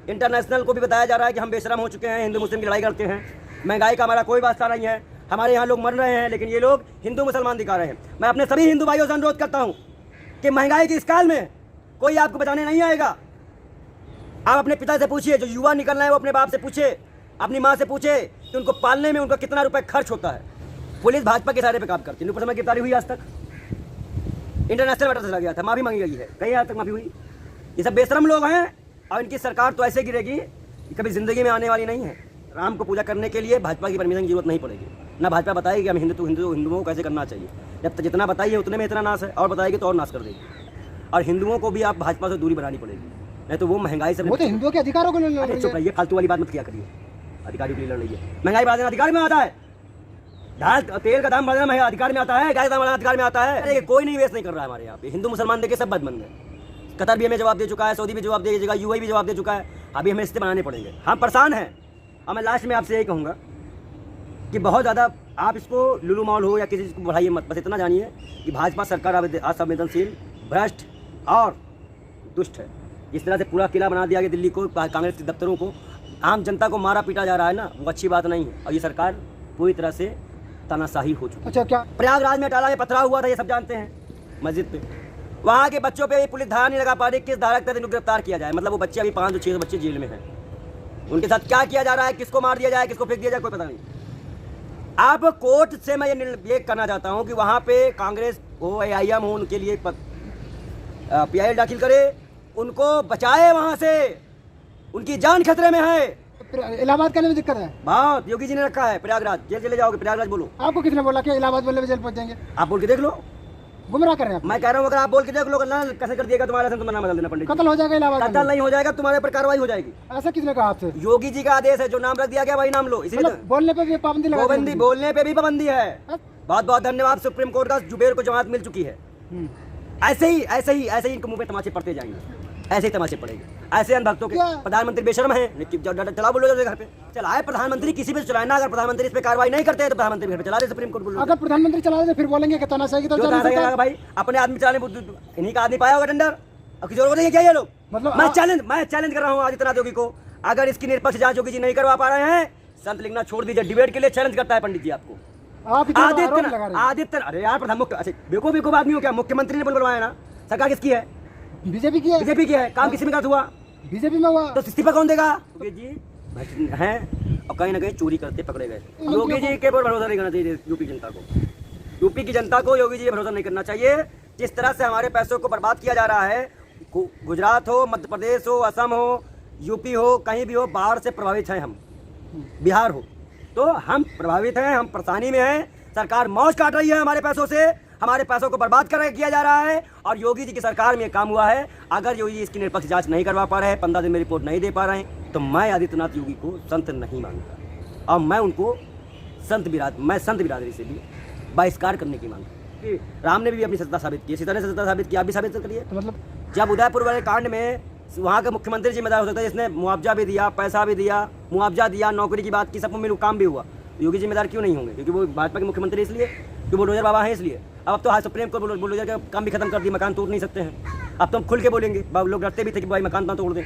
International को भी बताया जा रहा है कि हम बेशरम हो चुके हैं, हिंदू मुस्लिम की लड़ाई करते हैं, महंगाई का हमारा कोई वास्ता नहीं है, हमारे यहाँ लोग मर रहे हैं, लेकिन ये लोग हिंदू मुसलमान दिखा रहे हैं। मैं अपने सभी हिंदू भाइयों से अनुरोध करता हूँ कि महंगाई के इस काल में कोई आपको बचाने नहीं आएगा। आप अपने पिता से पूछिए, जो युवा निकल रहे हैं वो अपने बाप से पूछे, अपनी माँ से पूछे कि उनको पालने में उनका कितना रुपए खर्च होता है। पुलिस भाजपा के इशारे पे काम करती है। नुपुर शर्मा की गिरफ्तारी हुई आज तक, इंटरनेशनल मैटर चला गया था, माफी मांगी गई है, कहीं आज तक माफी हुई? ये सब बेशरम लोग हैं और इनकी सरकार तो ऐसे गिरेगी कि कभी जिंदगी में आने वाली नहीं है। राम को पूजा करने के लिए भाजपा की परमिशन की जरूरत नहीं पड़ेगी। ना भाजपा बताएगी कि हम हिंदुओं को कैसे करना चाहिए, जब तक जितना बताइए उतने में इतना नाश है, और बताएगी तो और नाश कर देगी। और हिंदुओं को भी आप भाजपा से दूरी बनानी पड़ेगी, नहीं तो वो महंगाई से, वो तो हिंदुओं के अधिकारों को लड़ रही है। चुप रहिए, फालतू वाली बात मत किया करिए। अधिकारियों के लिए लड़ रही है, महंगाई बढ़ा देना अधिकार में आता है, दाल तेल का दाम बढ़ाना महंगा अधिकार में आता है, गैस दाम बढ़ाना अधिकार में आता है। अरे कोई नहीं वेस्ट नहीं कर रहा है हमारे यहाँ पे, हिंदू मुसलमान देखे सब बंद गए। कतर भी हमें जवाब दे चुका है, सऊदी भी जवाब दे चुका है, यूएई भी जवाब दे चुका है। अभी हमें रिश्ते बनाने पड़ेंगे, हम परेशान हैं। और मैं लास्ट में आपसे यही कहूँगा कि बहुत ज़्यादा आप इसको लुलू मॉल हो या किसी चीज़ को बढ़ाइए मत, बस इतना जानिए कि भाजपा सरकार असंवेदनशील, भ्रष्ट और दुष्ट है। जिस तरह से पूरा किला बना दिया गया दिल्ली को, कांग्रेस के दफ्तरों को, आम जनता को मारा पीटा जा रहा है ना, वो अच्छी बात नहीं है। और ये सरकार पूरी तरह से तानाशाही हो चुकी है। अच्छा, क्या प्रयागराज में अटाला में पथराव हुआ था, ये सब जानते हैं, मस्जिद पे, वहाँ के बच्चों पे पुलिस धारा नहीं लगा पा रही, किस धारा के तहत इनको गिरफ्तार किया जाए। मतलब वो बच्चे अभी 5-6 बच्चे जेल में हैं, उनके साथ क्या किया जा रहा है, किसको मार दिया जाए, किसको फेंक दिया जाए, कोई पता नहीं। अब कोर्ट से मैं ये करना चाहता हूँ कि वहाँ पे कांग्रेस हो, AIM हो, उनके लिए PIL दाखिल करे, उनको बचाए वहाँ से, उनकी जान खतरे में है। इलाहाबाद करने में दिक्कत है बहुत, योगी जी ने रखा है प्रयागराज, जेल चले जाओगे, प्रयागराज बोलो। आपको किसने बोला कि इलाहाबाद वाले जेल पहुंच जाएंगे? आप बोल के देख लो, गुमराह कर रहे हैं। मैं कह रहा हूँ अगर आप बोल के देख लो, ना कैसे कर दिएगा तुम्हारा तुम्हारा नाम बदल देना पंडित, कत्ल हो जाएगा इलाहाबाद। कत्ल नहीं हो जाएगा, तुम्हारे पर कार्रवाई हो जाएगी। ऐसा किसने कहा आपसे? योगी जी का आदेश है, जो नाम रख दिया गया वही नाम लो। इसलिए बोलने पे भी पाबंदी लगा दी है। बोलने पे भी पाबंदी है। बहुत बहुत धन्यवाद सुप्रीम कोर्ट का, जुबेर को जमानत मिल चुकी है। ऐसे ही इनके मुंह पे तमाचे पड़ते जाएंगे, ऐसे ही तमाचे पड़ेंगे। ऐसे अनभक्तों के प्रधानमंत्री बेशर्म है, चला बोलो घर पे चलाए, प्रधानमंत्री किसी पे चलाए ना। अगर प्रधानमंत्री इस पे कार्रवाई नहीं करते तो प्रधानमंत्री घर पे चला दे, सुप्रीम कोर्ट बोलो। अगर प्रधानमंत्री चला दे फिर बोलेंगे कि तानाशाही की तरफ भाई, अपने आदमी चलाने, इन्हीं का आदमी पाया होगा टेंडर, अब किसी और को नहीं क्या ये लोग। मतलब मैं चैलेंज कर रहा हूँ आदित्यनाथ योगी को, अगर इसकी निष्पक्ष जांच योगी जी नहीं करवा पा रहे हैं, संत लिखना छोड़ दीजिए, डिबेट के लिए चैलेंज करता है पंडित जी आपको। आदित्य, अरे यार बेवकूफ आदमी हो क्या? मुख्यमंत्री ने बुलवाया ना, सरकार किसकी है? बीजेपी की है। बीजेपी की है, काम किसी में हुआ? बीजेपी में हुआ। तो इस्तीफा कौन देगा? योगी जी हैं और कहीं ना कहीं चोरी करते पकड़े गए। योगी जी के ऊपर भरोसा नहीं करना चाहिए यूपी जनता को, यूपी की जनता को योगी जी भरोसा नहीं करना चाहिए। जिस तरह से हमारे पैसों को बर्बाद किया जा रहा है, गुजरात हो, मध्य प्रदेश हो, असम हो, यूपी हो, कहीं भी हो, बाढ़ से प्रभावित हैं हम, बिहार हो, तो हम प्रभावित हैं, हम परेशानी में हैं। सरकार मौज काट रही है हमारे पैसों से, हमारे पैसों को बर्बाद कर किया जा रहा है। और योगी जी की सरकार में काम हुआ है। अगर योगी जी इसकी निष्पक्ष जांच नहीं करवा पा रहे हैं, 15 दिन में रिपोर्ट नहीं दे पा रहे हैं, तो मैं आदित्यनाथ योगी को संत नहीं मानता, और मैं उनको संत बिरादरी से भी बहिष्कार करने की मांग। राम ने भी अपनी सत्ता साबित की, सीता ने सत्ता साबित की, आप भी साबित करिए। तो मतलब जब उदयपुर वाले कांड में वहाँ का मुख्यमंत्री जिम्मेदार हो सकता है, जिसने मुआवजा भी दिया, पैसा भी दिया, मुआवजा दिया, नौकरी की बात की, सब मिल काम भी हुआ, योगी जिम्मेदार क्यों नहीं होंगे? क्योंकि वो भाजपा के मुख्यमंत्री इसलिए, क्योंकि बुलडोजर बाबा है इसलिए। अब तो सुप्रीम कोर्ट बुलडोजर का काम भी खत्म कर दिया, मकान तोड़ नहीं सकते हैं। अब तो हम खुल के बोलेंगे, लोग डरते भी थे कि भाई मकान ना तोड़ दें।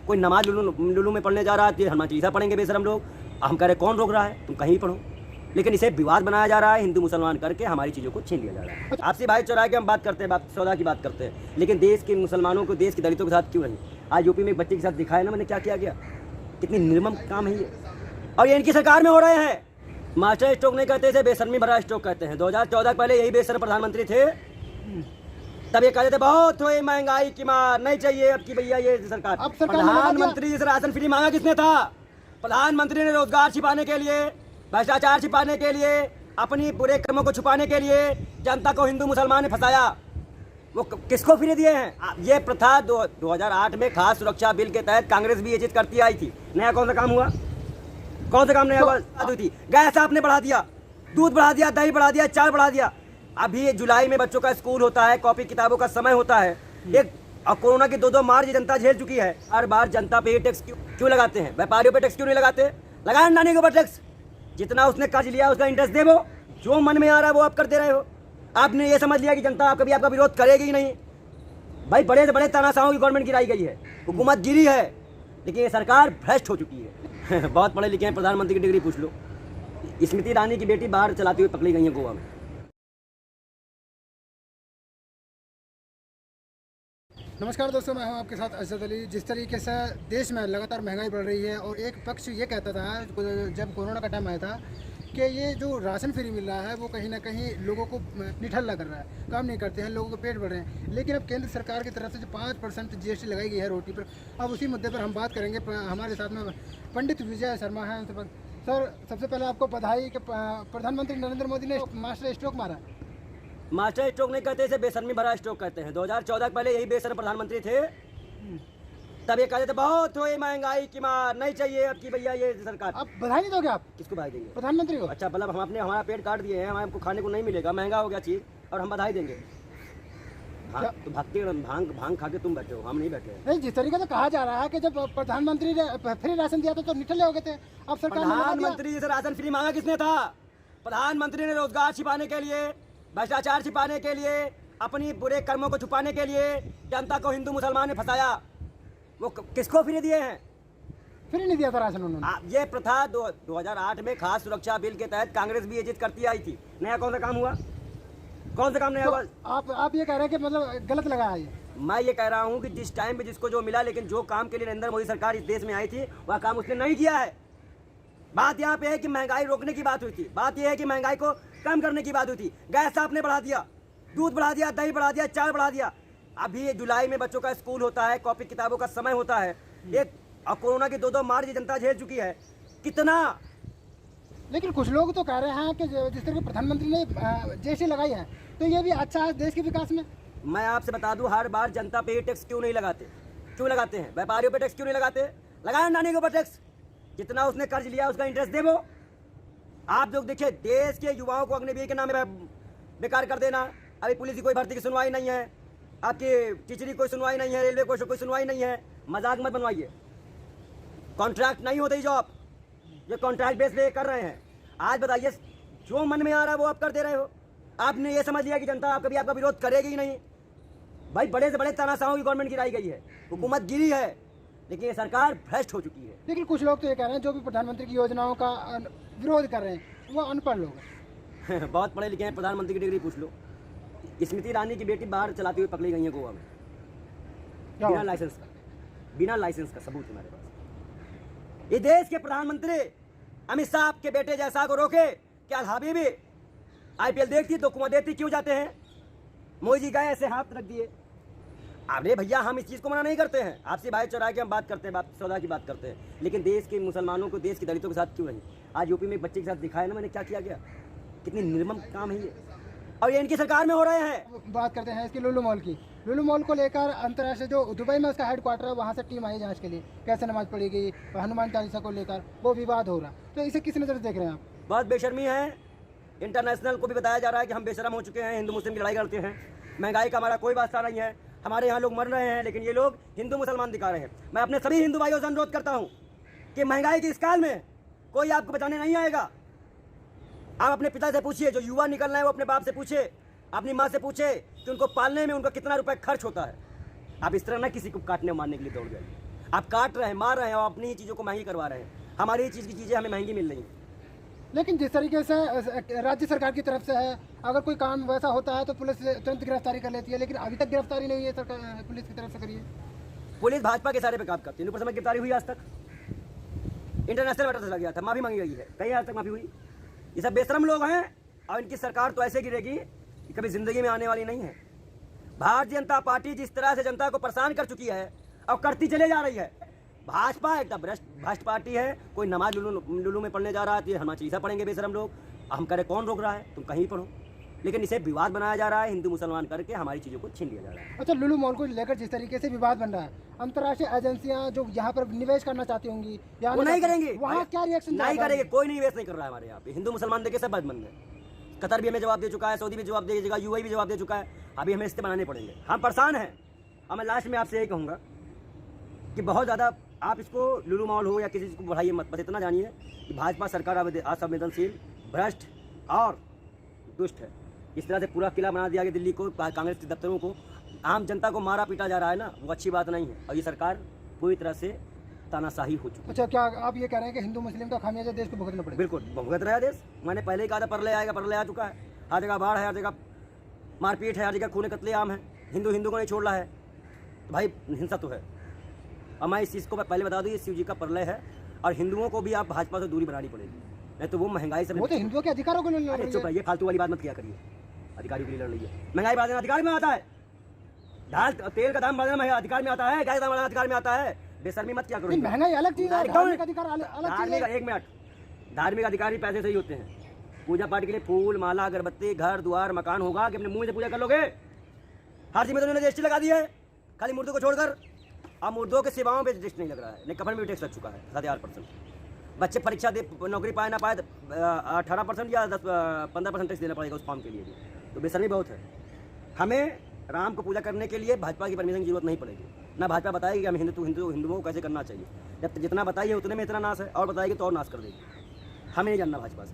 कोई नमाज लुलू में पढ़ने जा रहा है, हनुमान चालीसा पढ़ेंगे बेशरम लोग, हम कह रहे कौन रोक रहा है, तुम कहीं पढ़ो। लेकिन इसे विवाद बनाया जा रहा है, हिंदू मुसलमान करके हमारी चीज़ों को छीन लिया जा रहा है। आपसी भाईचारा की हम बात करते हैं, सौदा की बात करते हैं, लेकिन देश के मुसलमानों को, देश के दलितों के साथ क्यों नहीं? आज यूपी में एक बच्चे के साथ दिखाया ना मैंने क्या किया गया, कितनी निर्मम काम है ये, और ये इनकी सरकार में हो रहे हैं। मास्टर स्ट्रोक नहीं कहते थे, बेशर्मी भरा स्ट्रोक कहते हैं। 2014 पहले यही बेशर्म प्रधानमंत्री थे, तब ये कहते थे बहुत हुई महंगाई की मार, नहीं चाहिए अब की भैया ये सरकार। प्रधानमंत्री इस राशन फ्री मांगा किसने था? प्रधानमंत्री ने रोजगार छिपाने के लिए, भ्रष्टाचार छिपाने के लिए, अपनी बुरे कर्मों को छुपाने के लिए जनता को हिंदू मुसलमान ने फंसाया। वो किसको फ्री दिए हैं? ये प्रथा 2008 में खास सुरक्षा बिल के तहत कांग्रेस भी ये चीज करती आई थी। नया कौन सा काम हुआ? कौन सा काम नया हुआ? थी गैस आपने बढ़ा दिया, दूध बढ़ा दिया, दही बढ़ा दिया, चावल बढ़ा दिया। अभी जुलाई में बच्चों का स्कूल होता है, कॉपी किताबों का समय होता है, एक और कोरोना की 2 मार्च जनता झेल चुकी है। हर बार जनता पे टैक्स क्यों लगाते हैं? व्यापारियों पे टैक्स क्यों नहीं लगाते? लगाए नानी के ऊपर टैक्स, जितना उसने कर्ज लिया उसका इंटरेस्ट दे, वो जो मन में आ रहा है वो आप करते रहे हो। आपने ये समझ लिया कि जनता कभी आपका विरोध करेगी ही नहीं। भाई बड़े से बड़े तानाशाहों की गवर्नमेंट गिराई गई है, हुकूमत गिरी है, लेकिन ये सरकार भ्रष्ट हो चुकी है। बहुत पढ़े लिखे हैं, प्रधानमंत्री की डिग्री पूछ लो। स्मृति ईरानी की बेटी बाहर चलाती हुई पकड़ी गई है गोवा में। नमस्कार दोस्तों, मैं हूं आपके साथ असद अली। जिस तरीके से देश में लगातार महंगाई बढ़ रही है और एक पक्ष ये कहता था जब कोरोना का टाइम आया था कि ये जो राशन फ्री मिल रहा है वो कहीं ना कहीं लोगों को निठल्ला कर रहा है, काम नहीं करते हैं, लोगों के पेट बढ़ रहे हैं। लेकिन अब केंद्र सरकार की तरफ से जो 5% GST लगाई गई है रोटी पर, अब उसी मुद्दे पर हम बात करेंगे। हमारे साथ में पंडित विजय शर्मा हैं। सर, सबसे पहले आपको बधाई कि प्रधानमंत्री नरेंद्र मोदी ने मास्टर स्ट्रोक मारा। मास्टर स्ट्रोक नहीं कहते, इसे बेशर्मी भरा स्ट्रोक कहते हैं। 2014 पहले यही बेशर्म प्रधानमंत्री थे, तब ये कहते थे बहुत हुई महंगाई की मार, नहीं चाहिए अब की भैया ये सरकार। अब बधाई नहीं दोगे आप? किसको बधाई देंगे? प्रधानमंत्री को। अच्छा, मतलब हम अपने हमारा पेट काट दिए हैं, हमको खाने को नहीं मिलेगा, महंगा हो गया चीज, और हम बधाई देंगे? तो भक्ति भांग खा के तुम बैठे हो, हम नहीं बैठे हैं। नहीं, जिस तरीके से कहा जा रहा है कि जब प्रधानमंत्री ने फ्री राशन दिया था तो निठल्ले हो गए थे। अब सरकार प्रधानमंत्री से राशन फ्री मांगा किसने था? प्रधानमंत्री ने रोजगार छिपाने के लिए, भ्रष्टाचार छिपाने के लिए, अपनी बुरे कर्मों को छुपाने के लिए जनता को हिंदू मुसलमान ने फंसाया। वो किसको फ्री दिए हैं? फ्री नहीं दिया था राशन उन्होंने। ये प्रथा 2008 में खास सुरक्षा बिल के तहत कांग्रेस भी ये जिद करती आई थी। नया कौन सा काम हुआ? कौन सा काम नया हुआ? आप ये कह रहे हैं कि मतलब गलत लगा है ये? मैं ये कह रहा हूँ कि जिस टाइम पे जिसको जो मिला, लेकिन जो काम के लिए नरेंद्र मोदी सरकार इस देश में आई थी वह काम उसने नहीं किया है। बात यहाँ पे है कि महंगाई रोकने की बात हुई थी, बात यह है कि महंगाई को कम करने की बात हुई थी। गैस आपने बढ़ा दिया, दूध बढ़ा दिया, दही बढ़ा दिया, चाय बढ़ा दिया। अभी जुलाई में बच्चों का स्कूल होता है, कॉपी किताबों का समय होता है। एक कोरोना की 2 मार्च जनता झेल चुकी है कितना। लेकिन कुछ लोग तो कह रहे हैं कि जिस तरह प्रधानमंत्री ने GST लगाई है तो ये भी अच्छा है देश के विकास में। मैं आपसे बता दूं, हर बार जनता पे टैक्स क्यों नहीं लगाते? क्यों लगाते हैं? व्यापारियों पे टैक्स क्यों नहीं लगाते? लगाए नानी के ऊपर टैक्स, जितना उसने कर्ज लिया उसका इंटरेस्ट दे वो। आप लोग देखिए, देश के युवाओं को अग्निवीर के नाम में बेकार कर देना। अभी पुलिस की कोई भर्ती की सुनवाई नहीं है, आपकी टीचर की कोई सुनवाई नहीं है, रेलवे को कोई सुनवाई नहीं है। मजाक मत बनवाइए। कॉन्ट्रैक्ट नहीं होती जॉब, जो कॉन्ट्रैक्ट बेस पे कर रहे हैं। आज बताइए, जो मन में आ रहा है वो आप कर दे रहे हो। आपने ये समझ लिया कि जनता कभी आपका विरोध करेगी ही नहीं। भाई, बड़े से बड़े तानाशाहों की गवर्नमेंट गिराई गई है, हुकूमत गिरी है, लेकिन ये सरकार भ्रष्ट हो चुकी है। लेकिन कुछ लोग तो ये कह रहे हैं जो भी प्रधानमंत्री की योजनाओं का विरोध कर रहे हैं वो अनपढ़ लोग हैं। बहुत पढ़े लिखे हैं, प्रधानमंत्री की डिग्री पूछ लो। स्मृति ईरानी की बेटी बाहर चलाती हुई पकड़ी गई है गोवा में, बिना लाइसेंस का सबूत हमारे पास। ये देश के प्रधानमंत्री अमित शाह के बेटे जैसा को रोके क्या? हबीबी IPL देखती तो कुआं देती क्यों जाते हैं? मोदी जी गए ऐसे हाथ रख दिए। अरे भैया, हम इस चीज़ को मना नहीं करते हैं, आपसी भाईचारा की हम बात करते हैं, सौदा की बात करते हैं, लेकिन देश के मुसलमानों को, देश के दलितों के साथ क्यों नहीं? आज यूपी में एक बच्चे के साथ दिखाया ना मैंने क्या किया गया। कितनी निर्मम काम है ये, और ये इनकी सरकार में हो रहे हैं। बात करते हैं इसकी लुलु मॉल की। लुलु मॉल को लेकर अंतर्राष्ट्रीय जो दुबई में उसका हेडक्वार्टर है, वहाँ से टीम आई जांच के लिए, कैसे नमाज पढ़ी गई, हनुमान चालीसा को लेकर वो विवाद हो रहा। तो इसे किस नज़र से देख रहे हैं आप? बहुत बेशर्मी है। इंटरनेशनल को भी बताया जा रहा है कि हम बेशर्म हो चुके हैं, हिंदू मुस्लिम की लड़ाई करते हैं। महंगाई का हमारा कोई वास्ता नहीं है, हमारे यहाँ लोग मर रहे हैं, लेकिन ये लोग हिंदू मुसलमान दिखा रहे हैं। मैं अपने सभी हिंदू भाइयों से अनुरोध करता हूँ कि महंगाई के इस काल में कोई आपको बचाने नहीं आएगा। आप अपने पिता से पूछिए, जो युवा निकल रहे हैं वो अपने बाप से पूछे, अपनी माँ से पूछे कि उनको पालने में उनका कितना रुपए खर्च होता है। आप इस तरह ना किसी को काटने मारने के लिए दौड़ जाइए। आप काट रहे हैं, मार रहे हैं, और अपनी ही चीज़ों को महंगी करवा रहे हैं। हमारी ही चीज़ की चीज़ें हमें महंगी मिल रही हैं। लेकिन जिस तरीके से राज्य सरकार की तरफ से है, अगर कोई काम वैसा होता है तो पुलिस तुरंत गिरफ्तारी कर लेती है, लेकिन अभी तक गिरफ्तारी नहीं है सरकार पुलिस की तरफ से करिए। पुलिस भाजपा के सारे पे काम करती है, ऊपर से गिरफ्तारी हुई आज तक? इंटरनेशनल मैटर से लग गया था, माफी मांगी गई है, कहीं आज तक माफी हुई? ये सब बेशरम लोग हैं, और इनकी सरकार तो ऐसे गिरेगी कि कभी जिंदगी में आने वाली नहीं है। भारतीय जनता पार्टी जिस तरह से जनता को परेशान कर चुकी है और करती चले जा रही है। भाजपा एकदम भ्रष्ट पार्टी है। कोई नमाज लुलू में पढ़ने जा रहा है तो ये हनुमान चालीसा पढ़ेंगे बेशरम लोग। हम करें कौन रोक रहा है? तुम कहीं पढ़ो, लेकिन इसे विवाद बनाया जा रहा है, हिंदू मुसलमान करके हमारी चीज़ों को छीन लिया जा रहा है। अच्छा, लुलु मॉल को लेकर जिस तरीके से विवाद बन रहा है, अंतर्राष्ट्रीय एजेंसियां जो यहाँ पर निवेश करना चाहती होंगी वो नहीं करेंगी। वहाँ क्या रिएक्शन? नहीं करेंगे, कोई निवेश नहीं कर रहा है हमारे यहाँ पे। हिंदू मुसलमान देखे सब बंद है। कतर भी हमें जवाब दे चुका है, सऊदी भी जवाब दे चुका है, UAE भी जवाब दे चुका है। अभी हमें रिश्ते बनाने पड़ेंगे, हम परेशान हैं। और मैं लास्ट में आपसे यही कहूँगा कि बहुत ज़्यादा आप इसको लुलु मॉल हो या किसी चीज़ को बढ़ाइए मत, बस इतना जानिए कि भाजपा सरकार असंवेदनशील, भ्रष्ट और दुष्ट है। इस तरह से पूरा किला बना दिया गया दिल्ली को, कांग्रेस के दफ्तरों को, आम जनता को मारा पीटा जा रहा है ना, वो अच्छी बात नहीं है। और ये सरकार पूरी तरह से तानाशाही हो चुकी है। अच्छा, क्या आप ये कह रहे हैं कि हिंदू मुस्लिम का खामियाजा देश को भुगतना पड़ेगा? बिल्कुल भुगत रहा है देश। मैंने पहले ही कहा था प्रलय आएगा, प्रलय आ चुका है। हर जगह बाढ़ है, हर जगह मारपीट है, हर जगह खून कत्लेआम है। हिंदू को नहीं छोड़ रहा है, तो भाई हिंसा तो है। और मैं इस चीज़ को पहले बता दूँ, ये शिव जी का प्रलय है और हिंदुओं को भी आप भाजपा से दूरी बनानी पड़ेगी, नहीं तो वो महंगाई से। वो तो हिंदुओं के अधिकारों को ले अरे चुप रहिए, फालतू वाली बात मत किया करिए। अधिकारियों के लिए लड़ रही है। महंगाई बढ़ाना अधिकार में आता है, दाल तेल का दाम बढ़ाना अधिकार में आता है, गैस दाम बढ़ाना अधिकार में आता है। बेशर्मी मत क्या करो। महंगाई अलग चीज है, धार्मिक अधिकार अलग चीज है। एक मिनट, धार्मिक अधिकार ही पैसे से ही होते हैं। पूजा पाठ के लिए फूल माला अगरबत्ती घर द्वार मकान होगा कि अपने मुंह से पूजा कर लोगे? हर चीज में तो उन्होंने जीएसटी लगा दी है, खाली मुर्दों को छोड़कर। अब मुर्दों के सेवाओं पे जीएसटी नहीं लग रहा है, नहीं कफन में भी टैक्स लग चुका है 7,000%। बच्चे परीक्षा दे नौकरी पाए ना पाए 18% या 15% टैक्स देना पड़ेगा उस फॉर्म के लिए भी। तो बेशर्मी बहुत है। हमें राम को पूजा करने के लिए भाजपा की परमिशन की जरूरत नहीं पड़ेगी। ना भाजपा बताएगी कि हम हिंदुओं को कैसे करना चाहिए। जब जितना बताइए उतने में इतना नाश है, और बताएगी तो और नाश कर देगी। हमें नहीं जानना भाजपा से,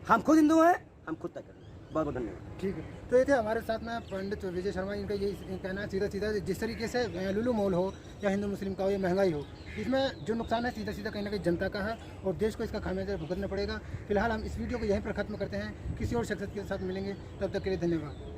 हम खुद हिंदू हैं, हम खुद तय करें। बहुत बहुत धन्यवाद। ठीक है, तो ये थे हमारे साथ में पंडित विजय शर्मा। इनका ये कहना है सीधा सीधा, जिस तरीके से लुलु मॉल हो या हिंदू मुस्लिम का हो या महंगाई हो, इसमें जो नुकसान है सीधा सीधा कहीं ना कहीं जनता का है और देश को इसका खामियाजा भुगतना पड़ेगा। फिलहाल हम इस वीडियो को यहीं पर खत्म करते हैं, किसी और शख्सियत के साथ मिलेंगे, तब तक के लिए धन्यवाद।